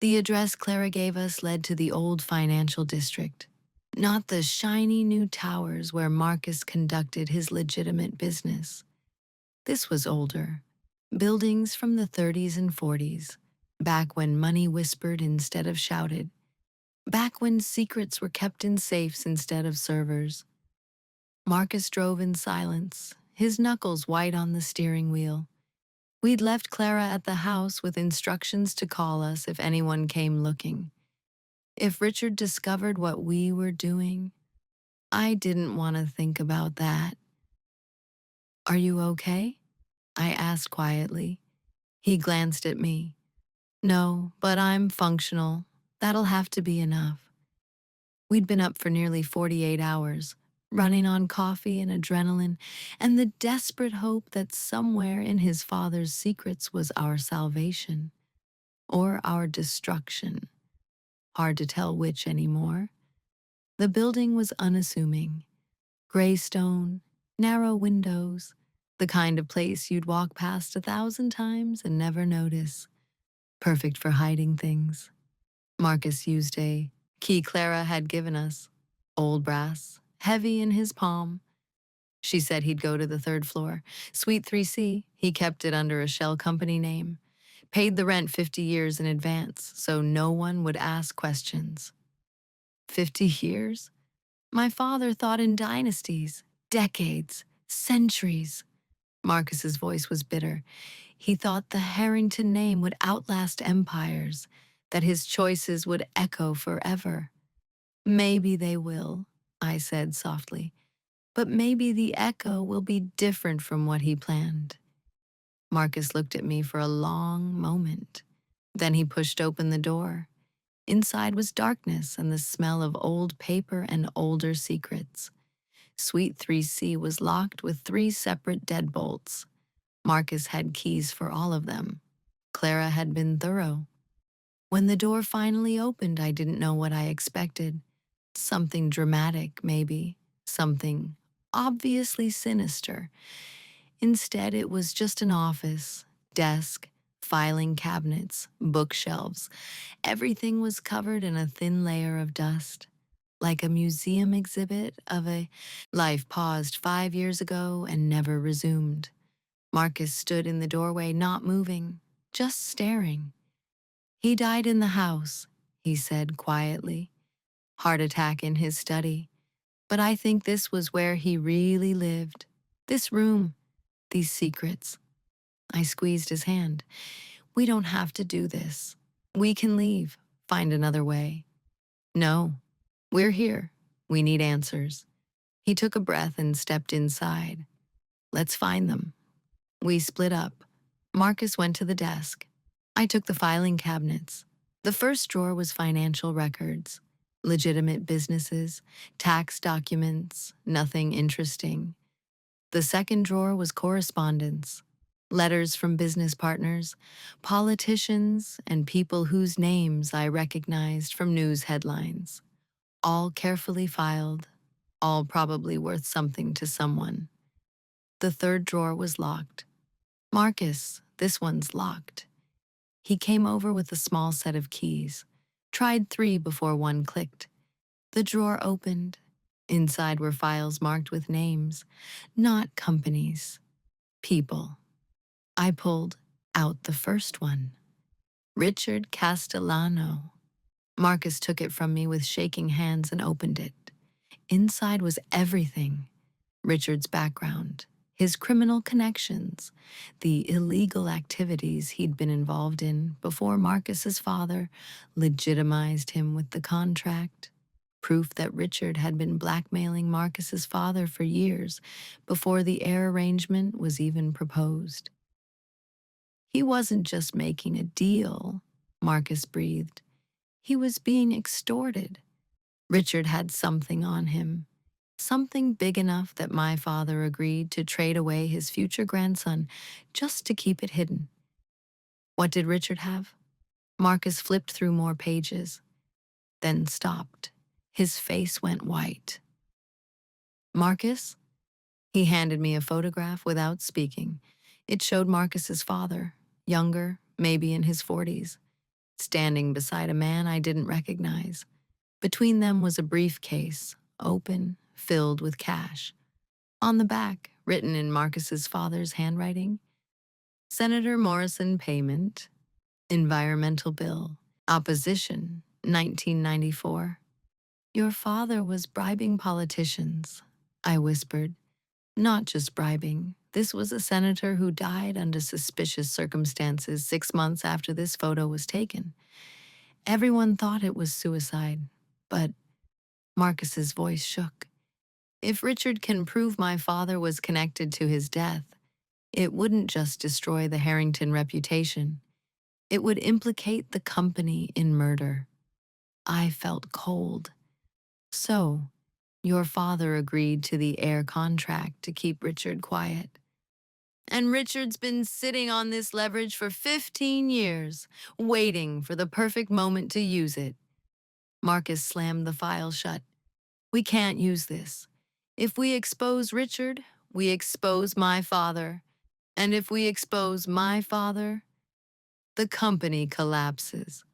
The address Clara gave us led to the old financial district, not the shiny new towers where Marcus conducted his legitimate business. This was older. Buildings from the 30s and 40s, back when money whispered instead of shouted, back when secrets were kept in safes instead of servers. Marcus drove in silence, his knuckles white on the steering wheel. We'd left Clara at the house with instructions to call us if anyone came looking. If Richard discovered what we were doing, I didn't want to think about that. "Are you okay?" I asked quietly. He glanced at me. "No, but I'm functional. That'll have to be enough." We'd been up for nearly 48 hours, running on coffee and adrenaline, and the desperate hope that somewhere in his father's secrets was our salvation, or our destruction. Hard to tell which anymore. The building was unassuming. Gray stone, narrow windows, the kind of place you'd walk past 1,000 times and never notice. Perfect for hiding things. Marcus used a key Clara had given us, old brass, heavy in his palm. She said he'd go to the third floor, Suite 3C. He kept it under a shell company name. Paid the rent 50 years in advance, so no one would ask questions. 50 years? My father thought in dynasties, decades, centuries. Marcus's voice was bitter. He thought the Harrington name would outlast empires, that his choices would echo forever. "Maybe they will," I said softly, "but maybe the echo will be different from what he planned." Marcus looked at me for a long moment. Then he pushed open the door. Inside was darkness and the smell of old paper and older secrets. Suite 3C was locked with 3 separate deadbolts. Marcus had keys for all of them. Clara had been thorough. When the door finally opened, I didn't know what I expected. Something dramatic, maybe. Something obviously sinister. Instead, it was just an office, desk, filing cabinets, bookshelves. Everything was covered in a thin layer of dust, like a museum exhibit of a life paused 5 years ago and never resumed. Marcus stood in the doorway, not moving, just staring. "He died in the house," he said quietly. "Heart attack in his study. But I think this was where he really lived. This room, these secrets." I squeezed his hand. "We don't have to do this. We can leave, find another way." "No, we're here. We need answers." He took a breath and stepped inside. "Let's find them." We split up. Marcus went to the desk. I took the filing cabinets. The first drawer was financial records, legitimate businesses, tax documents, nothing interesting. The second drawer was correspondence, letters from business partners, politicians, and people whose names I recognized from news headlines. All carefully filed, all probably worth something to someone. The third drawer was locked. "Marcus, this one's locked." He came over with a small set of keys, tried 3 before one clicked. The drawer opened. Inside were files marked with names, not companies, people. I pulled out the first one. Richard Castellano. Marcus took it from me with shaking hands and opened it. Inside was everything. Richard's background, his criminal connections, the illegal activities he'd been involved in before Marcus's father legitimized him with the contract. Proof that Richard had been blackmailing Marcus's father for years before the heir arrangement was even proposed. He wasn't just making a deal, Marcus breathed. He was being extorted. Richard had something on him, something big enough that my father agreed to trade away his future grandson just to keep it hidden. What did Richard have? Marcus flipped through more pages, then stopped. His face went white. "Marcus?" He handed me a photograph without speaking. It showed Marcus's father, younger, maybe in his 40s. standing beside a man I didn't recognize. Between them was a briefcase, open, filled with cash. On the back, written in Marcus's father's handwriting, Senator Morrison payment, environmental bill, opposition, 1994. Your father was bribing politicians, I whispered. Not just bribing. This was a senator who died under suspicious circumstances 6 months after this photo was taken. Everyone thought it was suicide, but Marcus's voice shook. If Richard can prove my father was connected to his death, it wouldn't just destroy the Harrington reputation. It would implicate the company in murder. I felt cold. So, your father agreed to the heir contract to keep Richard quiet. And Richard's been sitting on this leverage for 15 years, waiting for the perfect moment to use it. Marcus slammed the file shut. We can't use this. If we expose Richard, we expose my father. And if we expose my father, the company collapses.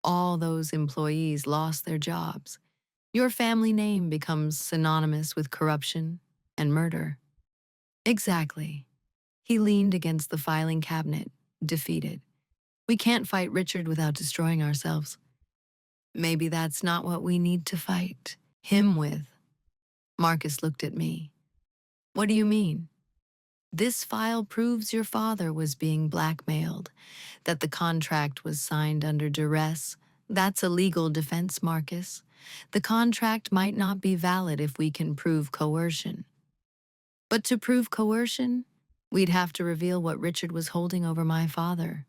All those employees lost their jobs. Your family name becomes synonymous with corruption and murder. Exactly. He leaned against the filing cabinet, defeated. We can't fight Richard without destroying ourselves. Maybe that's not what we need to fight him with. Marcus looked at me. What do you mean? This file proves your father was being blackmailed, that the contract was signed under duress. That's a legal defense, Marcus. The contract might not be valid if we can prove coercion. But to prove coercion, we'd have to reveal what Richard was holding over my father,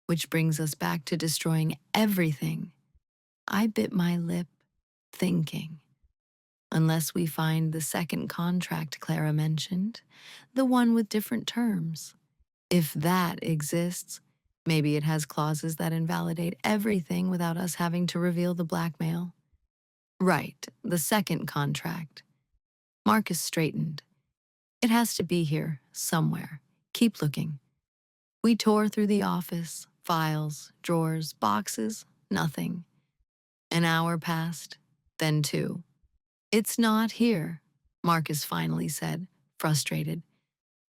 which brings us back to destroying everything. I bit my lip, thinking. Unless we find the second contract Clara mentioned, the one with different terms. If that exists, maybe it has clauses that invalidate everything without us having to reveal the blackmail. Right, the second contract. Marcus straightened. It has to be here, somewhere. Keep looking. We tore through the office, files, drawers, boxes, nothing. An hour passed, then 2. It's not here, Marcus finally said, frustrated.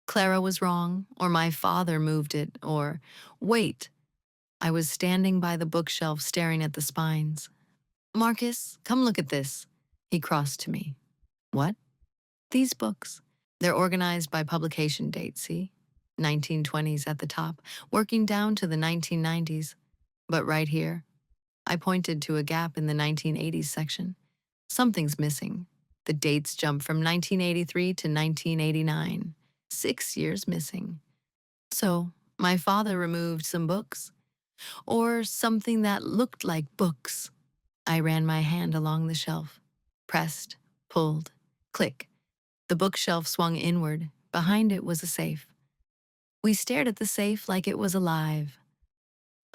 Clara was wrong, or my father moved it, or, wait. I was standing by the bookshelf staring at the spines. Marcus, come look at this. He crossed to me. What? These books. They're organized by publication date, see? 1920s at the top, working down to the 1990s. But right here, I pointed to a gap in the 1980s section. Something's missing. The dates jump from 1983 to 1989. 6 years missing. So, my father removed some books. Or something that looked like books. I ran my hand along the shelf. Pressed, pulled, click. The bookshelf swung inward. Behind it was a safe. We stared at the safe like it was alive.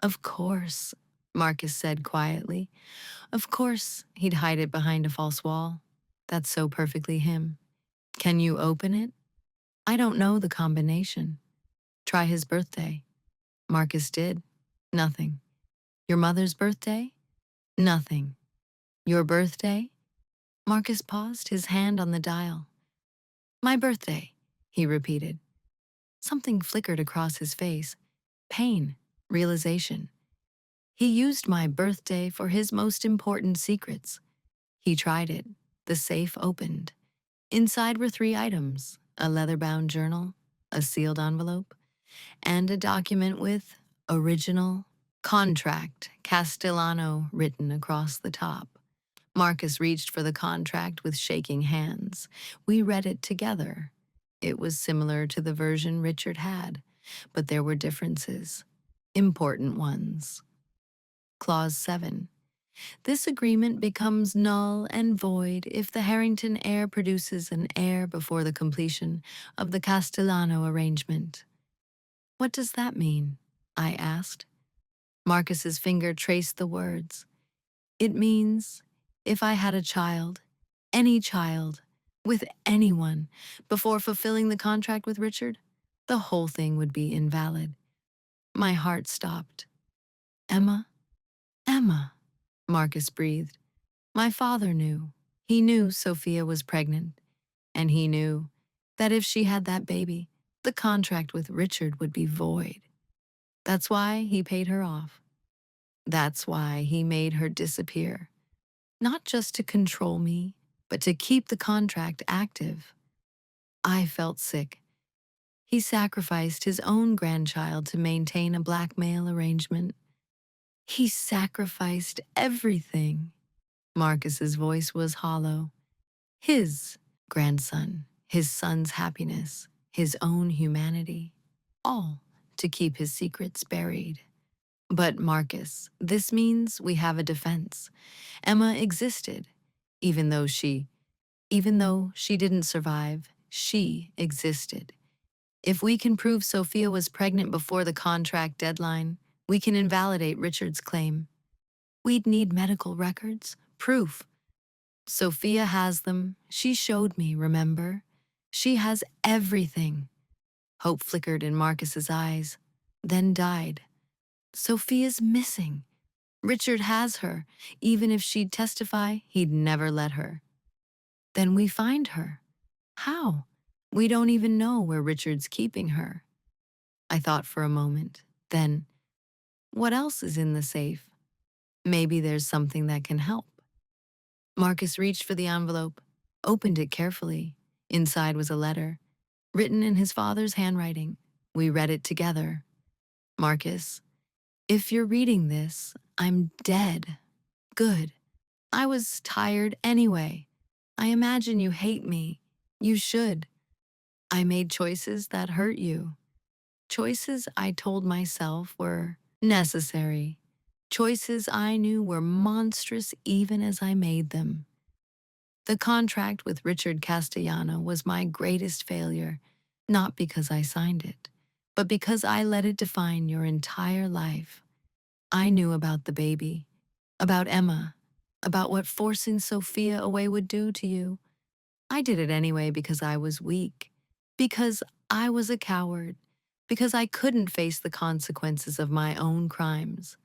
Of course, Marcus said quietly. Of course, he'd hide it behind a false wall. That's so perfectly him. Can you open it? I don't know the combination. Try his birthday. Marcus did. Nothing. Your mother's birthday? Nothing. Your birthday? Marcus paused, his hand on the dial. My birthday, he repeated. Something flickered across his face. Pain, realization. He used my birthday for his most important secrets. He tried it. The safe opened. Inside were 3 items, a leather-bound journal, a sealed envelope, and a document with original contract Castellano written across the top. Marcus reached for the contract with shaking hands. We read it together. It was similar to the version Richard had, but there were differences, important ones. Clause 7. This agreement becomes null and void if the Harrington heir produces an heir before the completion of the Castellano arrangement. What does that mean? I asked. Marcus's finger traced the words. It means if I had a child, any child, with anyone, before fulfilling the contract with Richard, the whole thing would be invalid. My heart stopped. Emma? Emma, Marcus breathed. My father knew. He knew Sophia was pregnant, and he knew that if she had that baby, the contract with Richard would be void. That's why he paid her off. That's why he made her disappear. Not just to control me, but to keep the contract active. I felt sick. He sacrificed his own grandchild to maintain a blackmail arrangement. He sacrificed everything. Marcus's voice was hollow. His grandson, his son's happiness, his own humanity, all to keep his secrets buried. But Marcus, this means we have a defense. Emma existed, even though she, even though she didn't survive, she existed. If we can prove Sophia was pregnant before the contract deadline, we can invalidate Richard's claim. We'd need medical records, proof. Sophia has them. She showed me, remember? She has everything. Hope flickered in Marcus's eyes, then died. Sophia's missing. Richard has her. Even if she'd testify, he'd never let her. Then we find her. How? We don't even know where Richard's keeping her. I thought for a moment. Then, what else is in the safe? Maybe there's something that can help. Marcus reached for the envelope, opened it carefully. Inside was a letter, written in his father's handwriting. We read it together. Marcus, if you're reading this, I'm dead. Good. I was tired anyway. I imagine you hate me. You should. I made choices that hurt you. Choices I told myself were necessary. Choices I knew were monstrous even as I made them. The contract with Richard Castellano was my greatest failure, not because I signed it, but because I let it define your entire life. I knew about the baby, about Emma, about what forcing Sophia away would do to you. I did it anyway because I was weak, because I was a coward, because I couldn't face the consequences of my own crimes.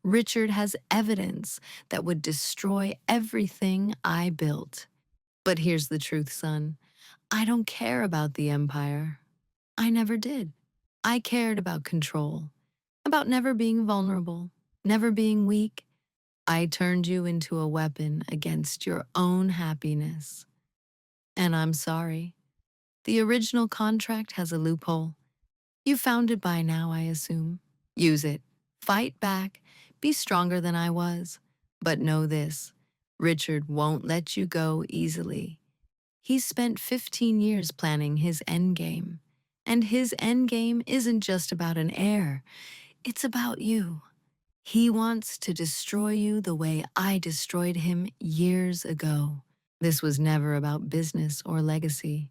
Richard has evidence that would destroy everything I built. But here's the truth, son. I don't care about the empire. I never did. I cared about control, about never being vulnerable, never being weak. I turned you into a weapon against your own happiness. And I'm sorry. The original contract has a loophole. You found it by now, I assume. Use it. Fight back. Be stronger than I was. But know this, Richard won't let you go easily. He's spent 15 years planning his endgame. And his endgame isn't just about an heir. It's about you. He wants to destroy you the way I destroyed him years ago. This was never about business or legacy.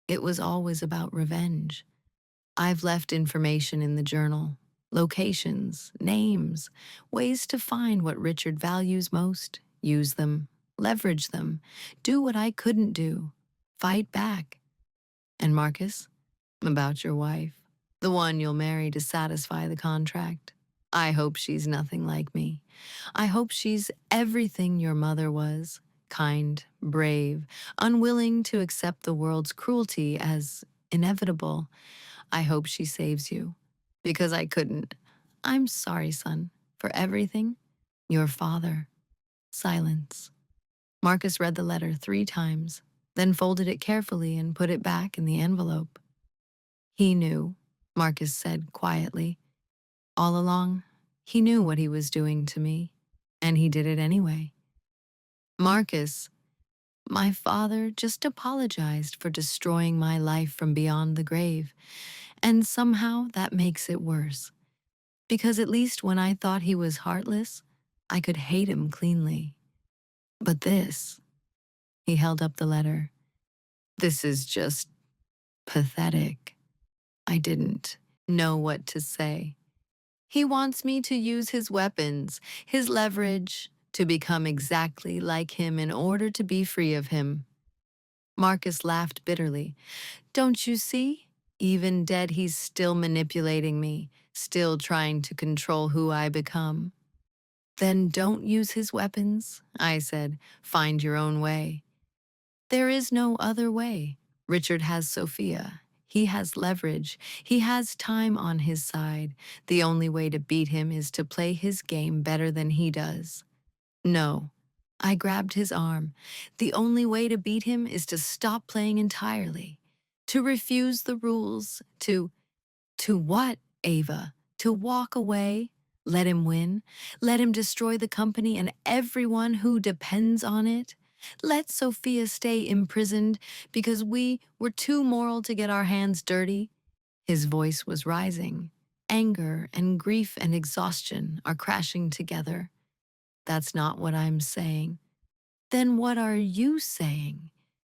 It was always about revenge. I've left information in the journal, locations, names, ways to find what Richard values most, use them, leverage them, do what I couldn't do, fight back. And Marcus, about your wife, the one you'll marry to satisfy the contract. I hope she's nothing like me. I hope she's everything your mother was, kind, brave, unwilling to accept the world's cruelty as inevitable. I hope she saves you, because I couldn't. I'm sorry, son, for everything. Your father. Silence. Marcus read the letter 3 times, then folded it carefully and put it back in the envelope. He knew, Marcus said quietly. All along, he knew what he was doing to me, and he did it anyway. Marcus, my father just apologized for destroying my life from beyond the grave, and somehow that makes it worse. Because at least when I thought he was heartless, I could hate him cleanly. But this, he held up the letter, this is just pathetic. I didn't know what to say. He wants me to use his weapons, his leverage, to become exactly like him in order to be free of him. Marcus laughed bitterly. Don't you see? Even dead, he's still manipulating me, still trying to control who I become. Then don't use his weapons, I said. Find your own way. There is no other way. Richard has Sophia. He has leverage. He has time on his side. The only way to beat him is to play his game better than he does. No. I grabbed his arm. The only way to beat him is to stop playing entirely. To refuse the rules. To what, Ava? To walk away? Let him win? Let him destroy the company and everyone who depends on it? Let Sophia stay imprisoned because we were too moral to get our hands dirty? His voice was rising. Anger and grief and exhaustion are crashing together. That's not what I'm saying. Then what are you saying?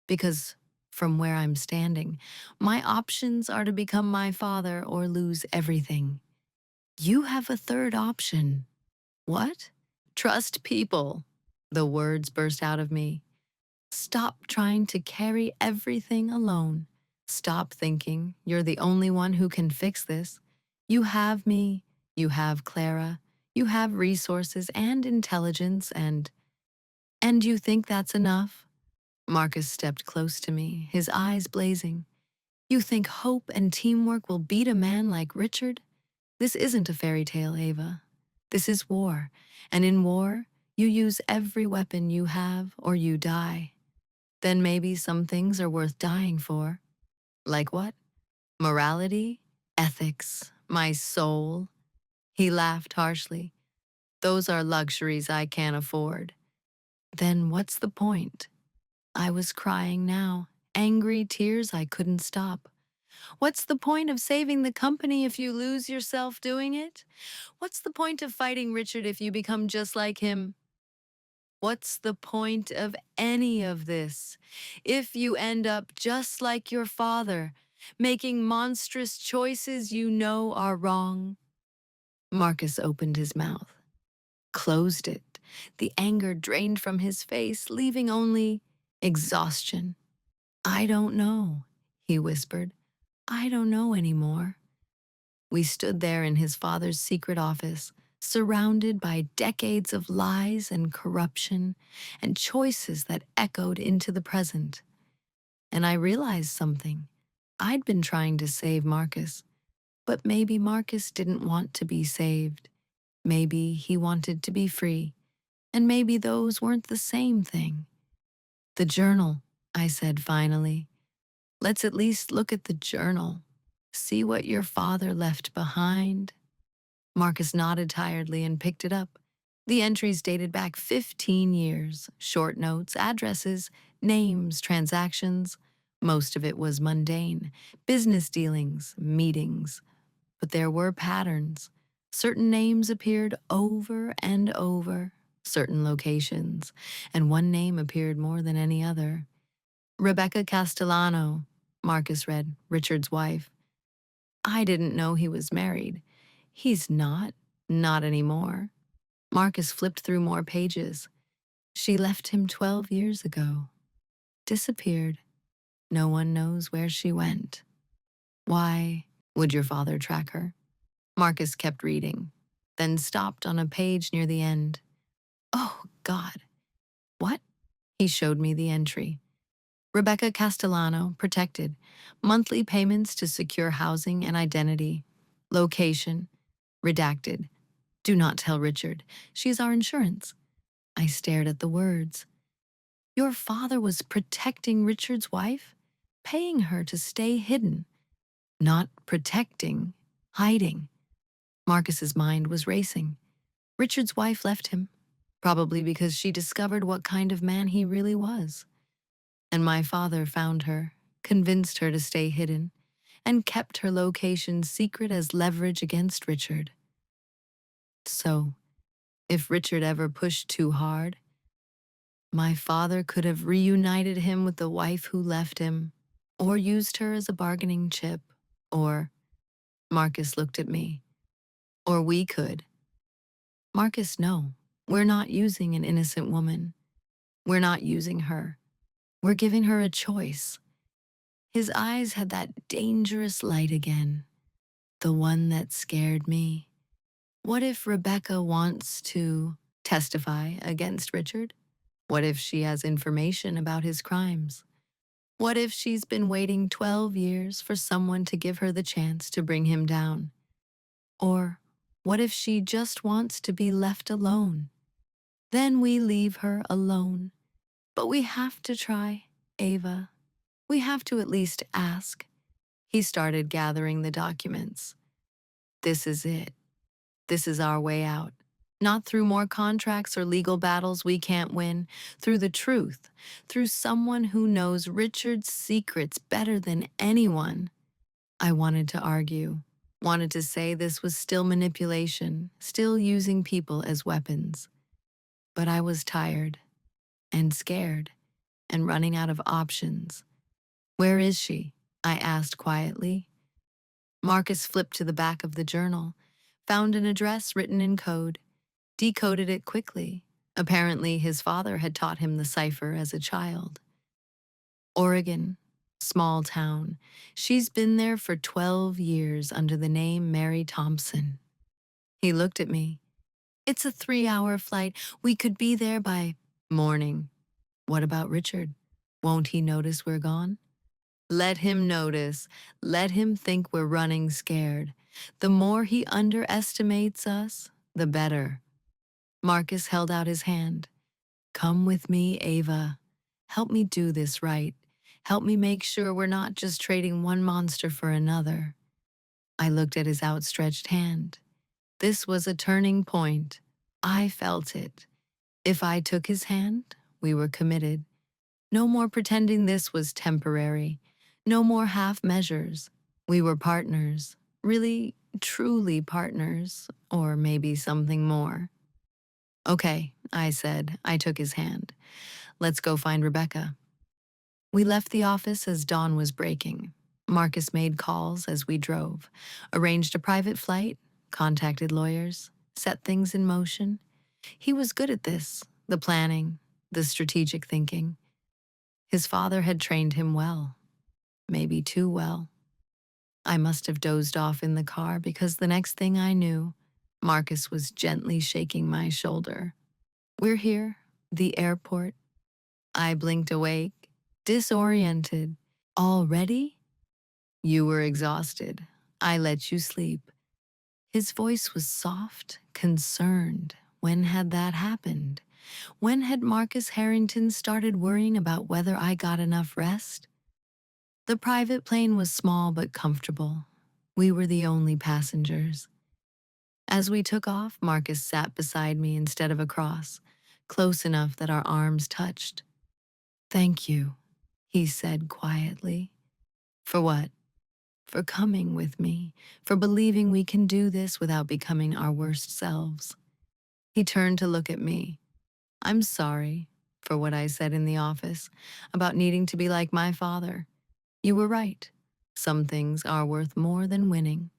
Because from where I'm standing, my options are to become my father or lose everything. You have a third option. What? Trust people. The words burst out of me. Stop trying to carry everything alone. Stop thinking you're the only one who can fix this. You have me, you have Clara, you have resources and intelligence and you think that's enough? Marcus stepped close to me, his eyes blazing. You think hope and teamwork will beat a man like Richard? This isn't a fairy tale, Ava. This is war, and in war, you use every weapon you have or you die. Then maybe some things are worth dying for. Like what? Morality? Ethics? My soul? He laughed harshly. Those are luxuries I can't afford. Then what's the point? I was crying now, angry tears I couldn't stop. What's the point of saving the company if you lose yourself doing it? What's the point of fighting Richard if you become just like him? What's the point of any of this if you end up just like your father, making monstrous choices you know are wrong? Marcus opened his mouth, closed it. The anger drained from his face, leaving only exhaustion. I don't know, he whispered. I don't know anymore. We stood there in his father's secret office, surrounded by decades of lies and corruption and choices that echoed into the present. And I realized something. I'd been trying to save Marcus, but maybe Marcus didn't want to be saved. Maybe he wanted to be free, and maybe those weren't the same thing. The journal, I said finally. Let's at least look at the journal. See what your father left behind. Marcus nodded tiredly and picked it up. The entries dated back 15 years, short notes, addresses, names, transactions. Most of it was mundane, business dealings, meetings. But there were patterns. Certain names appeared over and over, certain locations, and one name appeared more than any other. Rebecca Castellano, Marcus read, Richard's wife. I didn't know he was married. He's not anymore. Marcus flipped through more pages. She left him 12 years ago. Disappeared. No one knows where she went. Why would your father track her? Marcus kept reading, then stopped on a page near the end. Oh, God. What? He showed me the entry. Rebecca Castellano, protected. Monthly payments to secure housing and identity. Location. Redacted. Do not tell Richard. She is our insurance. I stared at the words. Your father was protecting Richard's wife? Paying her to stay hidden. Not protecting, hiding. Marcus's mind was racing. Richard's wife left him, probably because she discovered what kind of man he really was. And my father found her, convinced her to stay hidden, and kept her location secret as leverage against Richard. So, if Richard ever pushed too hard, my father could have reunited him with the wife who left him, or used her as a bargaining chip, or Marcus looked at me, or we could. Marcus, no, we're not using an innocent woman. We're not using her. We're giving her a choice. His eyes had that dangerous light again, the one that scared me. What if Rebecca wants to Testify against Richard? What if she has information about his crimes? What if she's been waiting 12 years for someone to give her the chance to bring him down? Or what if she just wants to be left alone? Then we leave her alone. But we have to try, Ava. We have to at least ask. He started gathering the documents. This is it. This is our way out. Not through more contracts or legal battles we can't win, through the truth, through someone who knows Richard's secrets better than anyone. I wanted to argue, wanted to say this was still manipulation, still using people as weapons. But I was tired and scared and running out of options. Where is she? I asked quietly. Marcus flipped to the back of the journal, found an address written in code, decoded it quickly. Apparently, his father had taught him the cipher as a child. Oregon, small town. She's been there for 12 years under the name Mary Thompson. He looked at me. It's a 3-hour flight. We could be there by morning. What about Richard? Won't he notice we're gone? Let him notice. Let him think we're running scared. The more he underestimates us, the better. Marcus held out his hand. Come with me, Ava. Help me do this right. Help me make sure we're not just trading one monster for another. I looked at his outstretched hand. This was a turning point. I felt it. If I took his hand, we were committed. No more pretending this was temporary. No more half measures. We were partners. Really, truly partners. Or maybe something more. Okay, I said. I took his hand. Let's go find Rebecca. We left the office as dawn was breaking. Marcus made calls as we drove, arranged a private flight, contacted lawyers, set things in motion. He was good at this, the planning, the strategic thinking. His father had trained him well, maybe too well. I must have dozed off in the car because the next thing I knew, Marcus was gently shaking my shoulder. We're here, the airport. I blinked awake, disoriented. Already? You were exhausted. I let you sleep. His voice was soft, concerned. When had that happened? When had Marcus Harrington started worrying about whether I got enough rest? The private plane was small but comfortable. We were the only passengers. As we took off, Marcus sat beside me instead of across, close enough that our arms touched. Thank you, he said quietly. For what? For coming with me, for believing we can do this without becoming our worst selves. He turned to look at me. I'm sorry for what I said in the office about needing to be like my father. You were right. Some things are worth more than winning.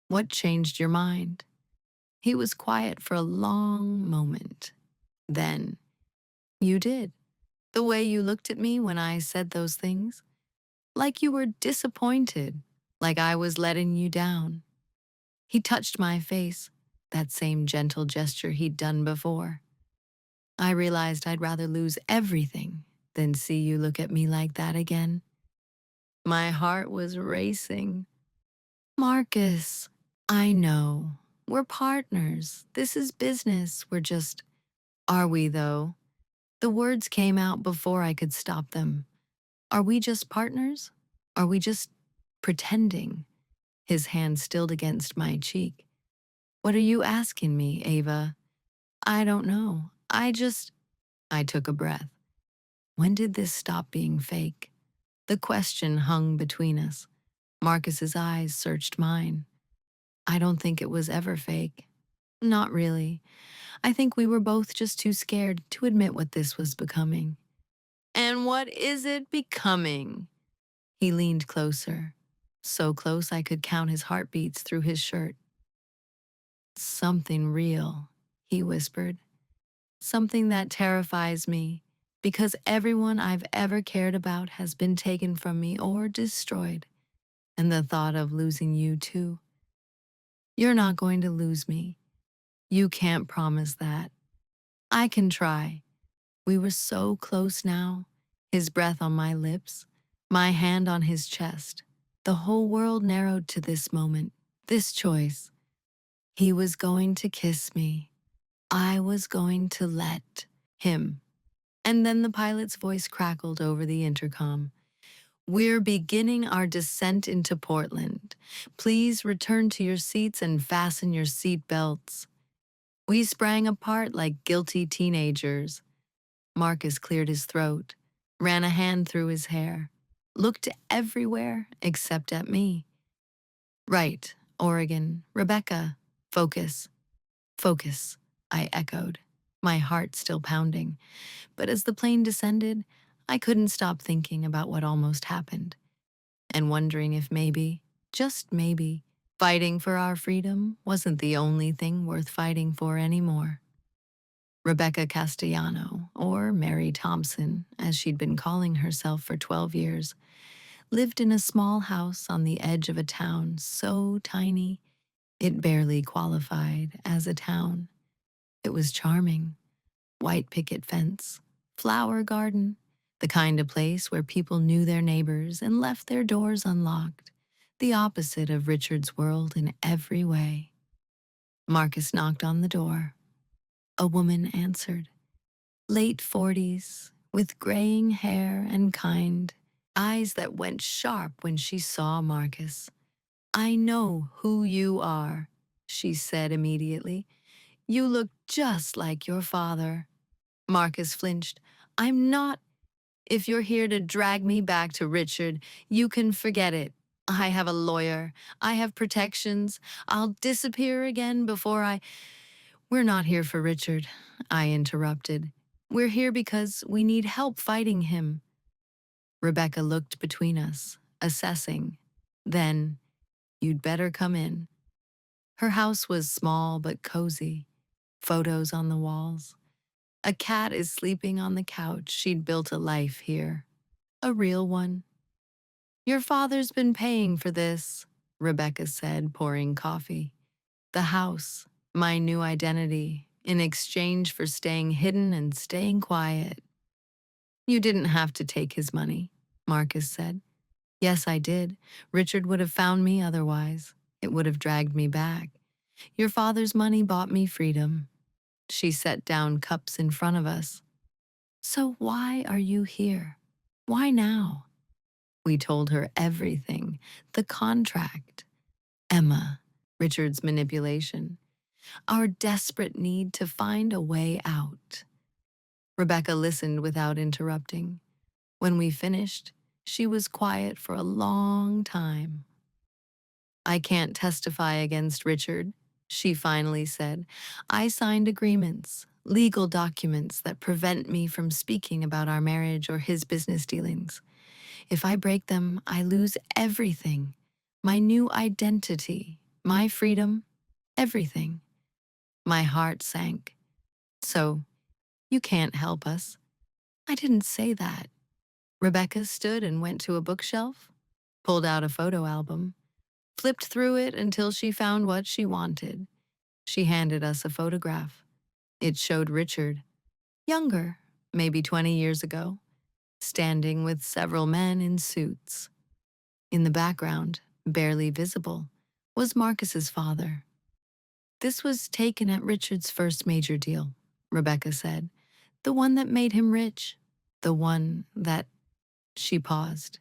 What changed your mind? He was quiet for a long moment. Then, you did. The way you looked at me when I said those things. Like you were disappointed, like I was letting you down. He touched my face, that same gentle gesture he'd done before. I realized I'd rather lose everything than see you look at me like that again. My heart was racing. Marcus, I know. We're partners. This is business. We're just... Are we, though? The words came out before I could stop them. Are we just partners? Are we just pretending? His hand stilled against my cheek. What are you asking me, Ava? I don't know. I took a breath. When did this stop being fake? The question hung between us. Marcus's eyes searched mine. I don't think it was ever fake. Not really. I think we were both just too scared to admit what this was becoming. And what is it becoming? He leaned closer, so close I could count his heartbeats through his shirt. Something real, he whispered. Something that terrifies me, because everyone I've ever cared about has been taken from me or destroyed, and the thought of losing you too. You're not going to lose me. You can't promise that. I can try. We were so close now, his breath on my lips, my hand on his chest. The whole world narrowed to this moment, this choice. He was going to kiss me. I was going to let him. And then the pilot's voice crackled over the intercom. We're beginning our descent into Portland. Please return to your seats and fasten your seat belts. We sprang apart like guilty teenagers. Marcus cleared his throat, ran a hand through his hair, looked everywhere except at me. Right, Oregon, Rebecca, focus, focus, I echoed, my heart still pounding. But as the plane descended, I couldn't stop thinking about what almost happened, and wondering if maybe, just maybe, fighting for our freedom wasn't the only thing worth fighting for anymore. Rebecca Castellano, or Mary Thompson, as she'd been calling herself for 12 years, lived in a small house on the edge of a town so tiny it barely qualified as a town. It was charming. White picket fence, flower garden, the kind of place where people knew their neighbors and left their doors unlocked, the opposite of Richard's world in every way. Marcus knocked on the door. A woman answered, late 40s, with graying hair and kind eyes that went sharp when she saw Marcus. I know who you are, she said immediately. You look just like your father. Marcus flinched. I'm not. If you're here to drag me back to Richard, you can forget it. I have a lawyer. I have protections. I'll disappear again before I. We're not here for Richard, I interrupted. We're here because we need help fighting him. Rebecca looked between us, assessing. Then, you'd better come in. Her house was small but cozy, photos on the walls. A cat is sleeping on the couch. She'd built a life here. A real one. Your father's been paying for this, Rebecca said, pouring coffee. The house, my new identity, in exchange for staying hidden and staying quiet. You didn't have to take his money, Marcus said. Yes, I did. Richard would have found me otherwise. It would have dragged me back. Your father's money bought me freedom. She set down cups in front of us. So why are you here? Why now? We told her everything. The contract. Emma. Richard's manipulation. Our desperate need to find a way out. Rebecca listened without interrupting. When we finished, she was quiet for a long time. I can't testify against Richard, she finally said. I signed agreements, legal documents that prevent me from speaking about our marriage or his business dealings. If I break them, I lose everything. My new identity, my freedom, everything. My heart sank. So, you can't help us. I didn't say that. Rebecca stood and went to a bookshelf, pulled out a photo album, flipped through it until she found what she wanted. She handed us a photograph. It showed Richard, younger, maybe 20 years ago, standing with several men in suits. In the background, barely visible, was Marcus's father. This was taken at Richard's first major deal, Rebecca said. The one that made him rich. The one that, she paused,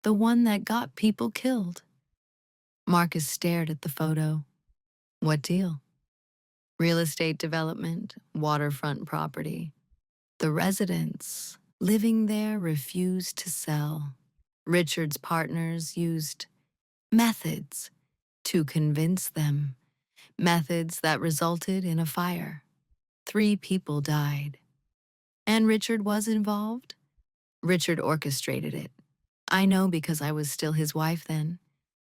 the one that got people killed. Marcus stared at the photo. What deal? Real estate development, waterfront property. The residents living there refused to sell. Richard's partners used methods to convince them, methods that resulted in a fire. 3 people died. And Richard was involved? Richard orchestrated it. I know because I was still his wife then,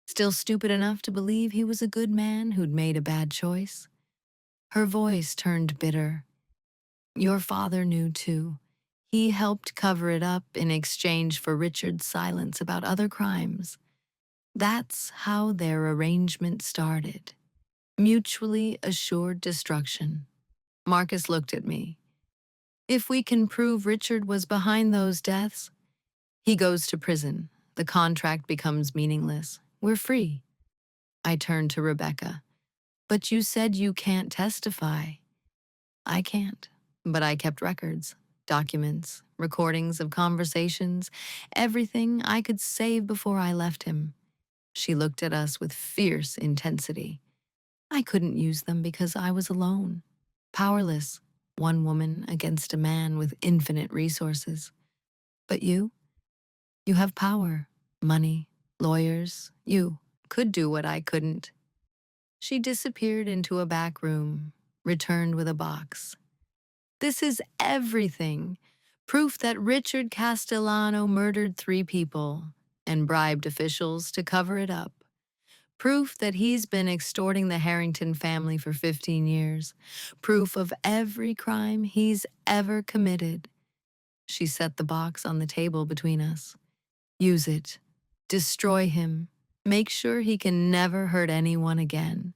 still stupid enough to believe he was a good man who'd made a bad choice. Her voice turned bitter. Your father knew too. He helped cover it up in exchange for Richard's silence about other crimes. That's how their arrangement started. Mutually assured destruction. Marcus looked at me. If we can prove Richard was behind those deaths, he goes to prison. The contract becomes meaningless. We're free. I turned to Rebecca. But you said you can't testify. I can't. But I kept records, documents, recordings of conversations, everything I could save before I left him. She looked at us with fierce intensity. I couldn't use them because I was alone, powerless, one woman against a man with infinite resources. But you have power, money, lawyers. You could do what I couldn't. She disappeared into a back room, returned with a box. This is everything. Proof that Richard Castellano murdered 3 people and bribed officials to cover it up. Proof that he's been extorting the Harrington family for 15 years. Proof of every crime he's ever committed. She set the box on the table between us. Use it. Destroy him. Make sure he can never hurt anyone again.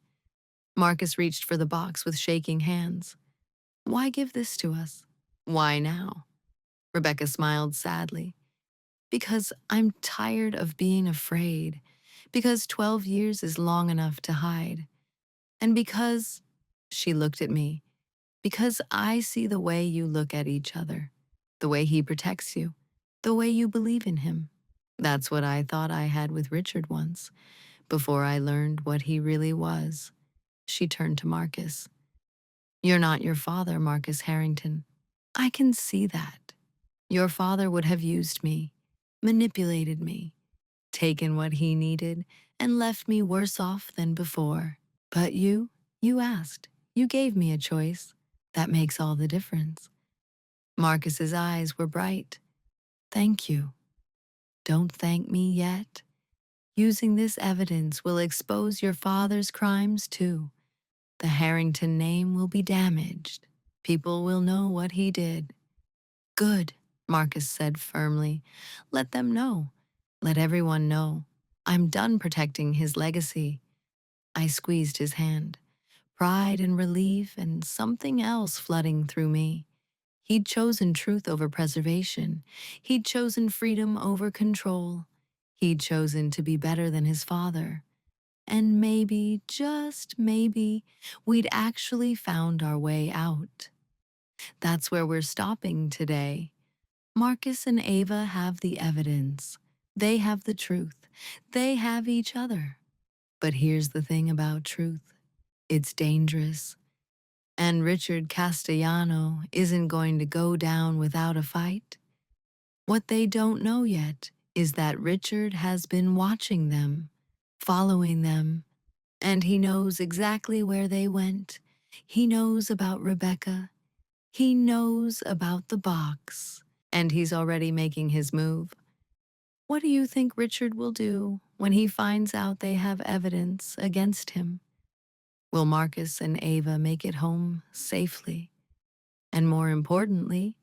Marcus reached for the box with shaking hands. Why give this to us? Why now? Rebecca smiled sadly. Because I'm tired of being afraid. Because 12 years is long enough to hide. And because, she looked at me, because I see the way you look at each other, the way he protects you, the way you believe in him. That's what I thought I had with Richard once, before I learned what he really was. She turned to Marcus. You're not your father, Marcus Harrington. I can see that. Your father would have used me, manipulated me, taken what he needed, and left me worse off than before. But you asked. You gave me a choice. That makes all the difference. Marcus's eyes were bright. Thank you. Don't thank me yet. Using this evidence will expose your father's crimes too. The Harrington name will be damaged. People will know what he did. Good, Marcus said firmly. Let them know. Let everyone know. I'm done protecting his legacy. I squeezed his hand. Pride and relief and something else flooding through me. He'd chosen truth over preservation. He'd chosen freedom over control. He'd chosen to be better than his father. And maybe, just maybe, we'd actually found our way out. That's where we're stopping today. Marcus and Ava have the evidence. They have the truth. They have each other. But here's the thing about truth. It's dangerous. And Richard Castellano isn't going to go down without a fight. What they don't know yet is that Richard has been watching them, following them, and he knows exactly where they went. He knows about Rebecca. He knows about the box, and he's already making his move. What do you think Richard will do when he finds out they have evidence against him? Will Marcus and Ava make it home safely? And more importantly,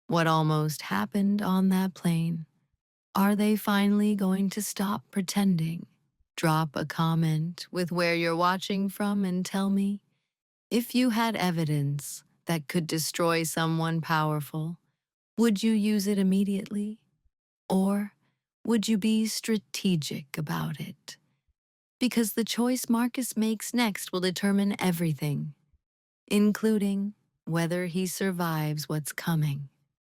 what almost happened on that plane? Are they finally going to stop pretending? Drop a comment with where you're watching from and tell me, if you had evidence that could destroy someone powerful, would you use it immediately? Or would you be strategic about it? Because the choice Marcus makes next will determine everything, including whether he survives what's coming.